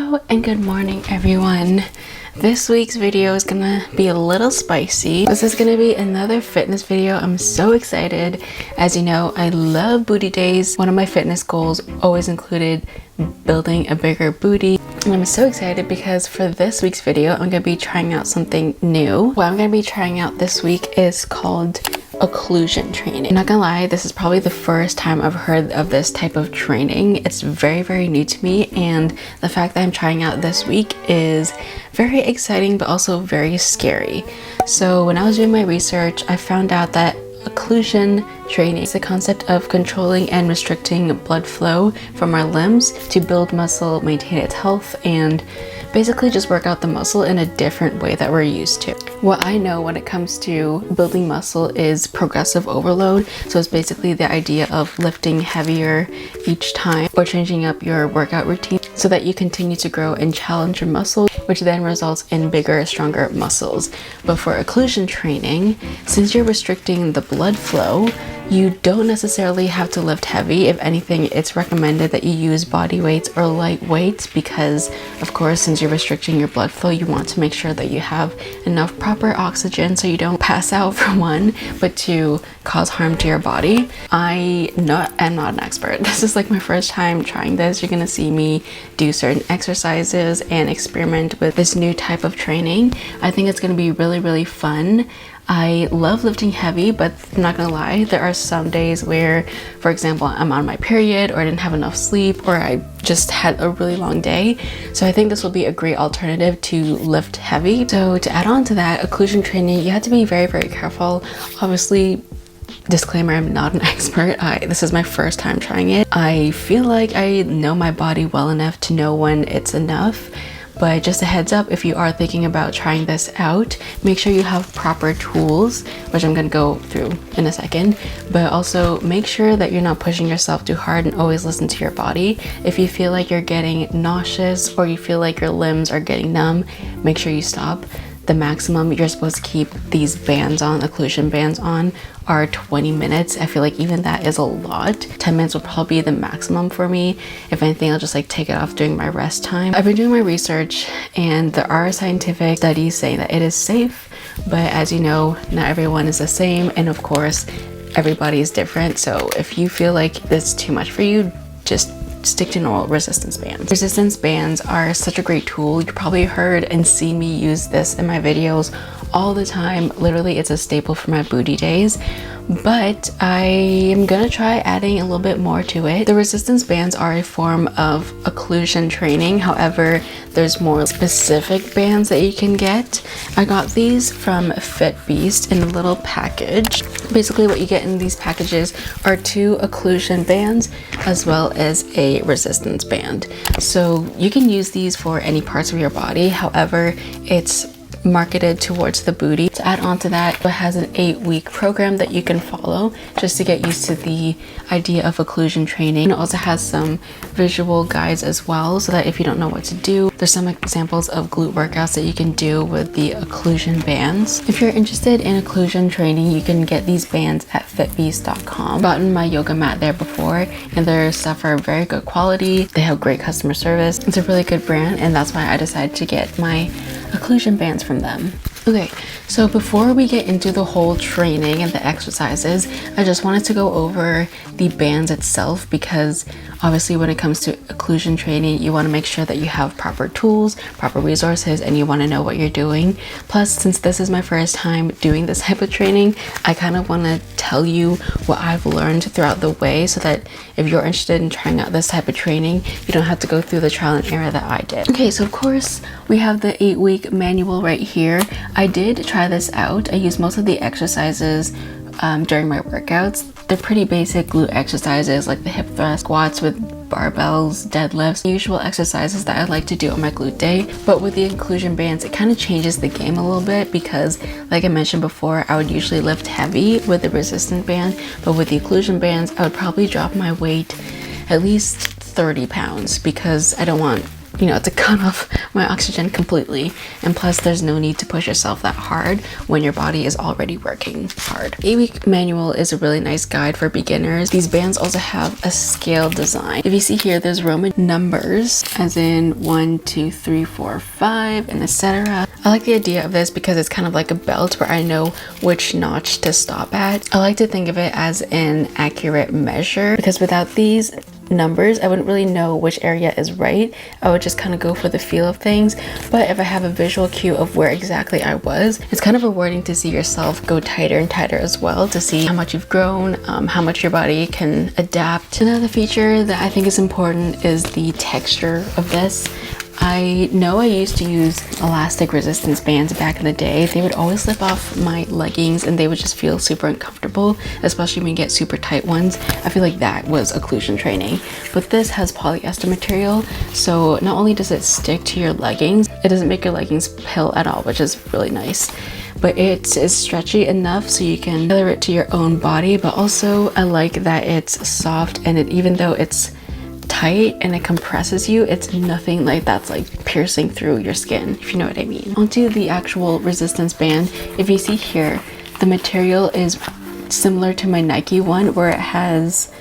Hello and good morning everyone. This week's video is gonna be a little spicy. This is gonna be another fitness video. I'm so excited. As you know, I love booty days. One of my fitness goals always included building a bigger booty. And I'm so excited because for this week's video, I'm gonna be trying out something new. What I'm gonna be trying out this week is called occlusion training. I'm not gonna lie, this is probably the first time I've heard of this type of training. It's very new to me, and the fact that I'm trying out this week is very exciting but also very scary. So when I was doing my research, I found out that occlusion training is the concept of controlling and restricting blood flow from our limbs to build muscle, maintain its health, and basically just work out the muscle in a different way that we're used to. What I know when it comes to building muscle is progressive overload. So it's basically the idea of lifting heavier each time or changing up your workout routine so that you continue to grow and challenge your muscle, which then results in bigger, stronger muscles. But for occlusion training, since you're restricting the blood flow, you don't necessarily have to lift heavy. If anything, it's recommended that you use body weights or light weights because, of course, since you're restricting your blood flow, you want to make sure that you have enough proper oxygen so you don't pass out for one, but to cause harm to your body. I'm not an expert. This is like my first time trying this. You're gonna see me do certain exercises and experiment with this new type of training. I think it's gonna be really fun. I love lifting heavy, but I'm not gonna lie, there are some days where, for example, I'm on my period or I didn't have enough sleep or I just had a really long day. So I think this will be a great alternative to lift heavy. So to add on to that, occlusion training, you have to be very careful. Obviously, disclaimer, I'm not an expert. This is my first time trying it. I feel like I know my body well enough to know when it's enough. But just a heads up, if you are thinking about trying this out, make sure you have proper tools, which I'm gonna go through in a second. But also make sure that you're not pushing yourself too hard and always listen to your body. If you feel like you're getting nauseous or you feel like your limbs are getting numb, make sure you stop. The maximum you're supposed to keep these bands on, occlusion bands on, are 20 minutes. I feel like even that is a lot. 10 minutes will probably be the maximum for me. If anything, I'll just like take it off during my rest time. I've been doing my research and there are scientific studies saying that it is safe, but as you know, not everyone is the same, and of course, everybody is different. So if you feel like this is too much for you, just stick to normal resistance bands. Resistance bands are such a great tool. You probably heard and seen me use this in my videos all the time. Literally, it's a staple for my booty days, but I am gonna try adding a little bit more to it. The resistance bands are a form of occlusion training. However, there's more specific bands that you can get. I got these from fitbeast in a little package. Basically, what you get in these packages are 2 occlusion bands as well as a resistance band. So you can use these for any parts of your body. However, it's marketed towards the booty. To add on to that, it has an 8-week program that you can follow just to get used to the idea of occlusion training. It also has some visual guides as well, so that if you don't know what to do, there's some examples of glute workouts that you can do with the occlusion bands. If you're interested in occlusion training, you can get these bands at fitbeast.com. I've gotten my yoga mat there before, and their stuff are very good quality. They have great customer service. It's a really good brand, and that's why I decided to get my occlusion bands from them. Okay, so before we get into the whole training and the exercises, I just wanted to go over the bands itself, because obviously when it comes to occlusion training, you want to make sure that you have proper tools, proper resources, and you want to know what you're doing. Plus, since this is my first time doing this type of training, I kind of want to tell you what I've learned throughout the way, so that if you're interested in trying out this type of training, you don't have to go through the trial and error that I did. Okay, so of course, we have the 8-week manual right here. I did try this out. I used most of the exercises during my workouts. They're pretty basic glute exercises like the hip thrust, squats with barbells, deadlifts, the usual exercises that I like to do on my glute day. But with the occlusion bands, it kind of changes the game a little bit, because like I mentioned before, I would usually lift heavy with the resistance band, but with the occlusion bands, I would probably drop my weight at least 30 pounds, because I don't want you know, to cut off my oxygen completely. And plus there's no need to push yourself that hard when your body is already working hard. 8-week manual is a really nice guide for beginners. These bands also have a scale design. If you see here, there's Roman numbers as in 1, 2, 3, 4, 5 and etc. I like the idea of this because it's kind of like a belt where I know which notch to stop at. I like to think of it as an accurate measure because without these numbers I wouldn't really know which area is right. I would just kind of go for the feel of things. But if I have a visual cue of where exactly I was, it's kind of rewarding to see yourself go tighter and tighter as well, to see how much you've grown, how much your body can adapt. Another feature that I think is important is the texture of this. I know I used to use elastic resistance bands back in the day. They would always slip off my leggings and they would just feel super uncomfortable, especially when you get super tight ones. I feel like that was occlusion training. But this has polyester material, so not only does it stick to your leggings, it doesn't make your leggings pill at all, which is really nice. But it is stretchy enough so you can tailor it to your own body, but also I like that it's soft and even though it's tight and it compresses you, it's nothing like that's like piercing through your skin, if you know what I mean. Onto the actual resistance band. If you see here, the material is similar to my Nike one where it has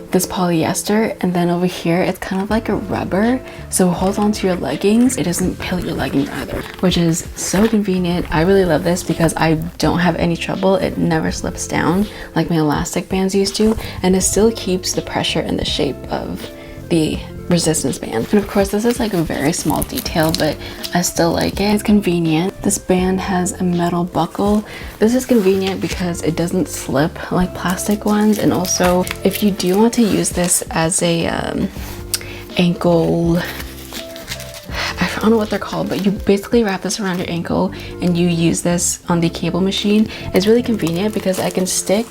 this polyester, and then over here it's kind of like a rubber, so it holds onto your leggings. It doesn't peel your leggings either, which is so convenient. I really love this because I don't have any trouble. It never slips down like my elastic bands used to, and it still keeps the pressure and the shape of the resistance band. And of course this is like a very small detail, but I still like it. It's convenient. This band has a metal buckle. This is convenient because it doesn't slip like plastic ones, and also if you do want to use this as a ankle, I don't know what they're called, but you basically wrap this around your ankle and you use this on the cable machine. It's really convenient because I can stick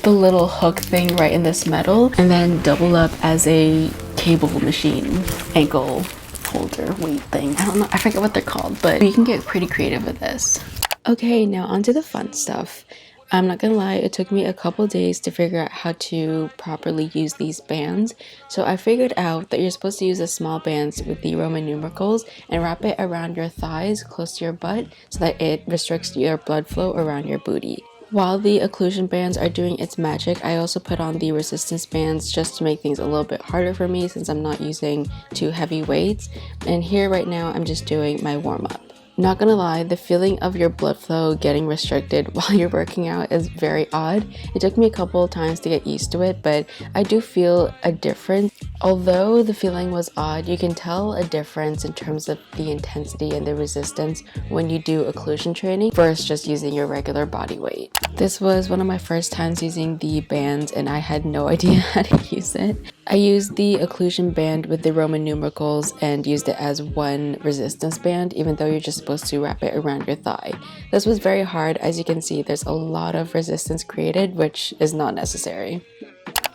the little hook thing right in this metal and then double up as a cable machine ankle holder weight thing. I don't know, I forget what they're called, but you can get pretty creative with this. Okay, now onto the fun stuff. I'm not gonna lie, it took me a couple days to figure out how to properly use these bands. So I figured out that you're supposed to use the small bands with the Roman numerals and wrap it around your thighs close to your butt so that it restricts your blood flow around your booty. While the occlusion bands are doing its magic, I also put on the resistance bands just to make things a little bit harder for me since I'm not using too heavy weights. And here right now I'm just doing my warm-up. Not gonna lie, the feeling of your blood flow getting restricted while you're working out is very odd. It took me a couple of times to get used to it, but I do feel a difference. Although the feeling was odd, you can tell a difference in terms of the intensity and the resistance when you do occlusion training versus just using your regular body weight. This was one of my first times using the bands and I had no idea how to use it. I used the occlusion band with the Roman numerals and used it as one resistance band, even though you're just supposed to wrap it around your thigh. This was very hard. As you can see, there's a lot of resistance created, which is not necessary.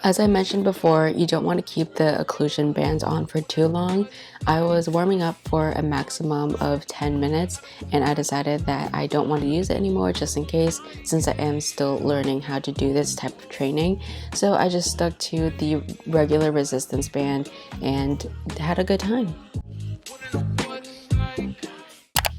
As I mentioned before, you don't want to keep the occlusion bands on for too long. I was warming up for a maximum of 10 minutes and I decided that I don't want to use it anymore just in case, since I am still learning how to do this type of training. So I just stuck to the regular resistance band and had a good time.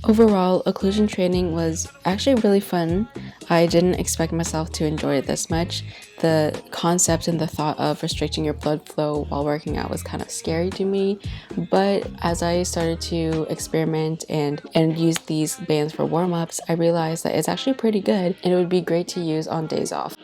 Overall, occlusion training was actually really fun. I didn't expect myself to enjoy it this much. The concept and the thought of restricting your blood flow while working out was kind of scary to me, but as I started to experiment and use these bands for warm-ups, I realized that it's actually pretty good and it would be great to use on days off.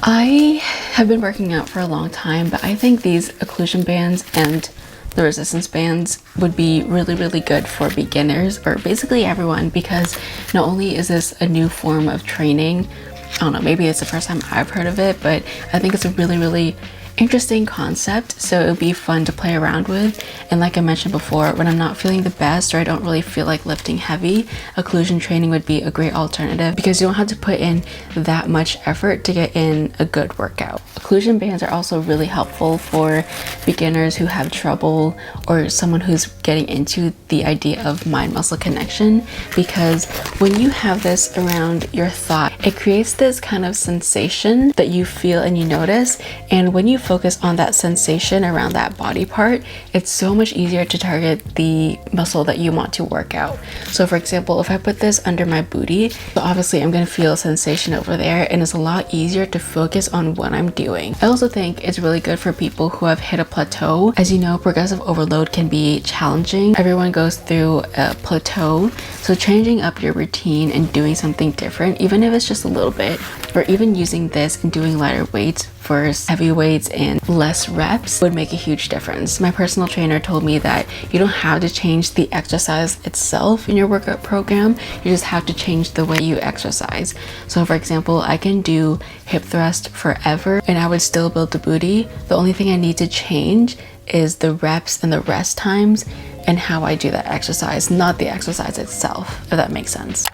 I have been working out for a long time, but I think these occlusion bands and the resistance bands would be really good for beginners or basically everyone, because not only is this a new form of training, I don't know, maybe it's the first time I've heard of it, but I think it's a really interesting concept, so it would be fun to play around with. And like I mentioned before, when I'm not feeling the best or I don't really feel like lifting heavy, occlusion training would be a great alternative because you don't have to put in that much effort to get in a good workout. Occlusion bands are also really helpful for beginners who have trouble or someone who's getting into the idea of mind-muscle connection, because when you have this around your thigh, it creates this kind of sensation that you feel and you notice, and when you focus on that sensation around that body part, it's so much easier to target the muscle that you want to work out. So for example, if I put this under my booty, so obviously I'm going to feel a sensation over there, and it's a lot easier to focus on what I'm doing. I also think it's really good for people who have hit a plateau. As you know, progressive overload can be challenging. Everyone goes through a plateau, so changing up your routine and doing something different, even if it's just a little bit, or even using this and doing lighter weights versus heavy weights and less reps would make a huge difference. My personal trainer told me that you don't have to change the exercise itself in your workout program, you just have to change the way you exercise. So for example, I can do hip thrust forever and I would still build the booty. The only thing I need to change is the reps and the rest times and how I do that exercise, not the exercise itself, if that makes sense.